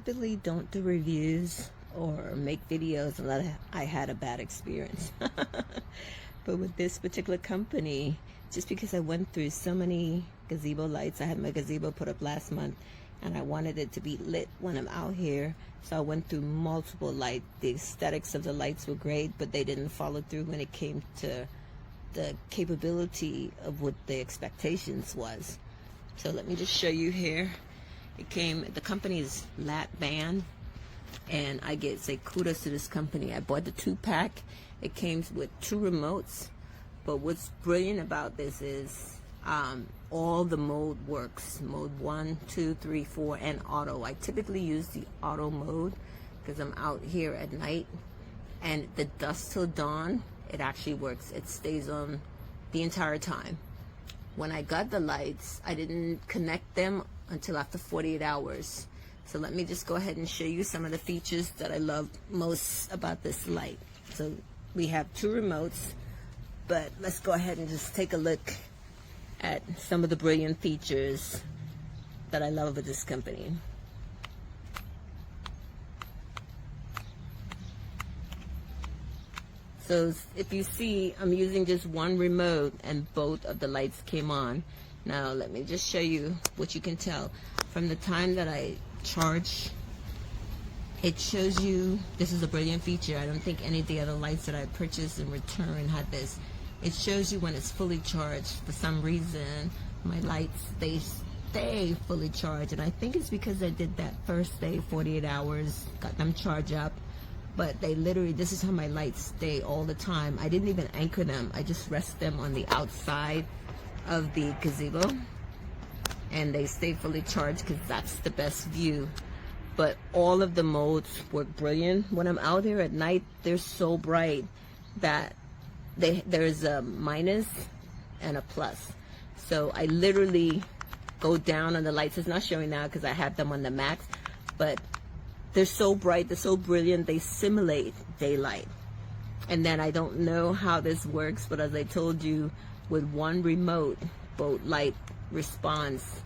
typically don't do reviews or make videos unless I had a bad experience. But with this particular company, just because I went through so many gazebo lights, I had my gazebo put up last month and I wanted it to be lit when I'm out here. So I went through multiple lights. The aesthetics of the lights were great, but they didn't follow through when it came to the capability of what the expectations was. So let me just show you here. It came, the company is Latband, and I get say kudos to this company. I bought the 2-pack. It came with 2 remotes, but what's brilliant about this is all the mode works. Mode 1, 2, 3, 4, and auto. I typically use the auto mode because I'm out here at night, and the dusk till dawn, it actually works. It stays on the entire time. When I got the lights, I didn't connect them until after 48 hours. So let me just go ahead and show you some of the features that I love most about this light. So we have 2 remotes, but let's go ahead and just take a look at some of the brilliant features that I love with this company. So if you see, I'm using just 1 remote and both of the lights came on. Now let me just show you what you can tell. From the time that I charge, it shows you, this is a brilliant feature. I don't think any of the other lights that I purchased in return had this. It shows you when it's fully charged. For some reason, my lights, they stay fully charged. And I think it's because I did that first day, 48 hours, got them charged up. But they literally, this is how my lights stay all the time. I didn't even anchor them. I just rest them on the outside of the gazebo. And they stay fully charged because that's the best view. But all of the modes work brilliant. When I'm out here at night, they're so bright that there's a minus and a plus. So I literally go down on the lights. It's not showing now because I have them on the max, but they're so bright, they're so brilliant, they simulate daylight. And then I don't know how this works, but as I told you, with 1 remote, both light responds,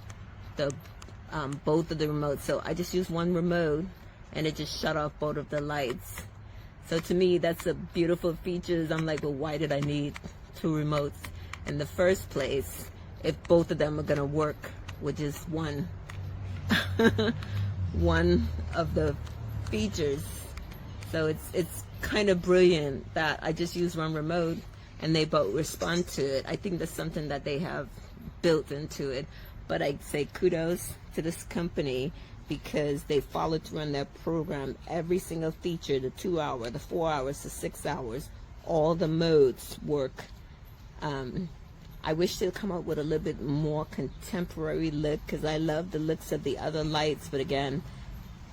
both of the remotes. So I just use 1 remote and it just shut off both of the lights. So to me, that's a beautiful feature. I'm like, well, why did I need 2 remotes in the first place if both of them are gonna work with just one of the features? So it's kind of brilliant that I just use 1 remote and they both respond to it. I think that's something that they have built into it. But I'd say kudos to this company because they followed through on their program. Every single feature, the 2 hour, the 4 hours, the 6 hours, all the modes work. I wish they'd come up with a little bit more contemporary look because I love the looks of the other lights, but again,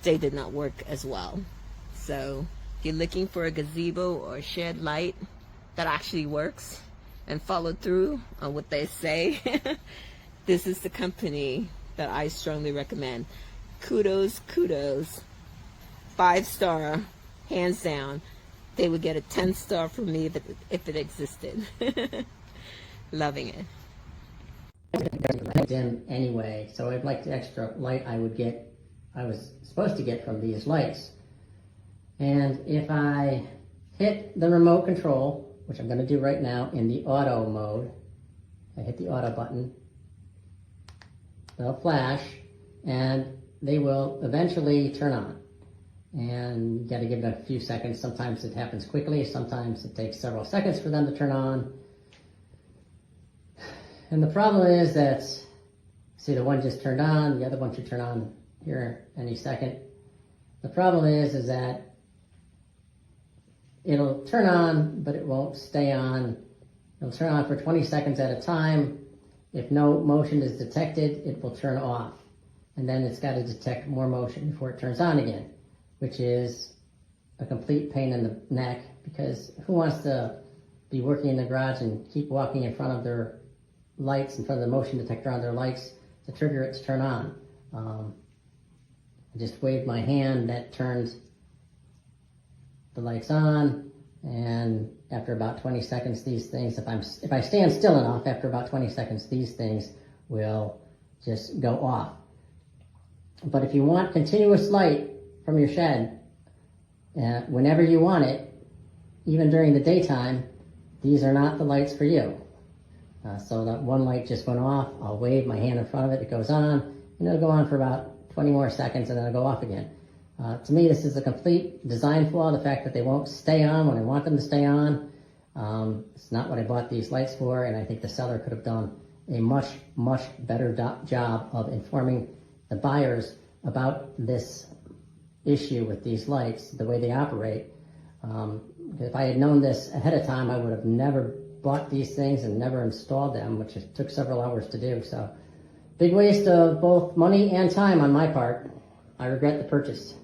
they did not work as well. So if you're looking for a gazebo or a shed light that actually works and follow through on what they say, this is the company that I strongly recommend. Kudos, 5-star, hands down. They would get a 10-star from me if it existed. Loving it. Dim anyway, so I'd like the extra light I was supposed to get from these lights. And if I hit the remote control, which I'm going to do right now in the auto mode, I hit the auto button, they'll flash and they will eventually turn on. And you got to give it a few seconds. Sometimes it happens quickly, sometimes it takes several seconds for them to turn on. And the problem is that, see, the one just turned on, the other one should turn on here any second. The problem is that it'll turn on, but it won't stay on. It'll turn on for 20 seconds at a time. If no motion is detected, it will turn off. And then it's got to detect more motion before it turns on again, which is a complete pain in the neck because who wants to be working in the garage and keep walking in front of their lights, in front of the motion detector on their lights to trigger it to turn on. I just waved my hand, that turns the lights on, and after about 20 seconds, these things, if I stand still enough, after about 20 seconds, these things will just go off. But if you want continuous light from your shed whenever you want it, even during the daytime, these are not the lights for you. So that one light just went off. I'll wave my hand in front of it. It goes on, and it'll go on for about 20 more seconds, and then it'll go off again. To me, this is a complete design flaw. The fact that they won't stay on when I want them to stay on. It's not what I bought these lights for, and I think the seller could have done a much, much better job of informing the buyers about this issue with these lights, the way they operate. If I had known this ahead of time, I would have never bought these things and never installed them, which it took several hours to do. So, big waste of both money and time on my part. I regret the purchase.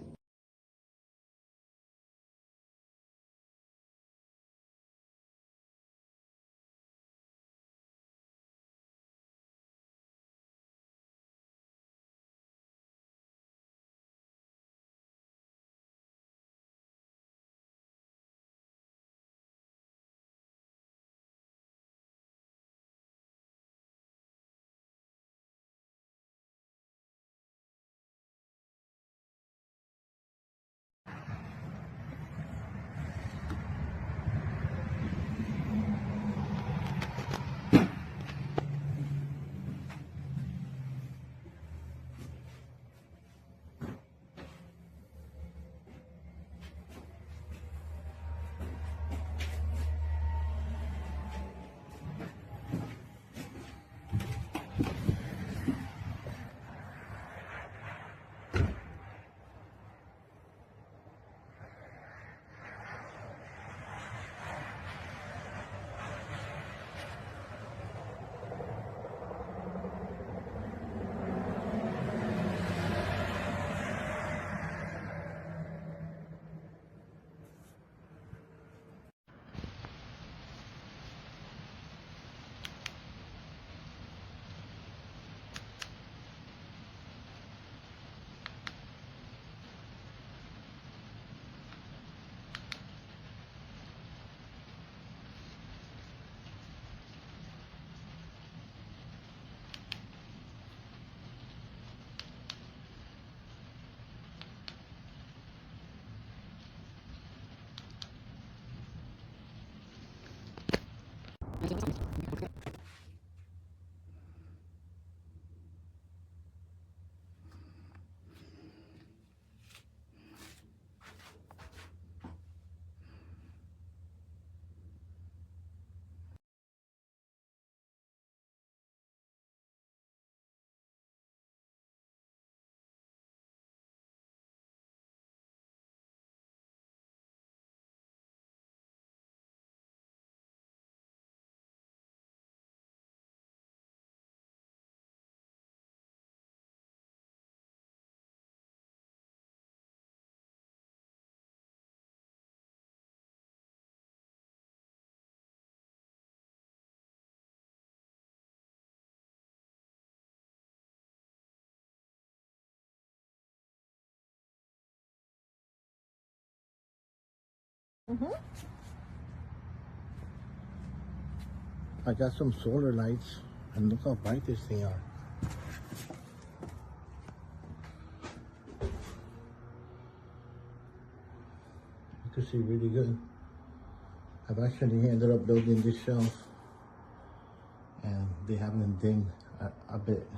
I got some solar lights, and look how bright this thing are. You can see really good. I've actually ended up building this shelf, and they haven't dinged a bit.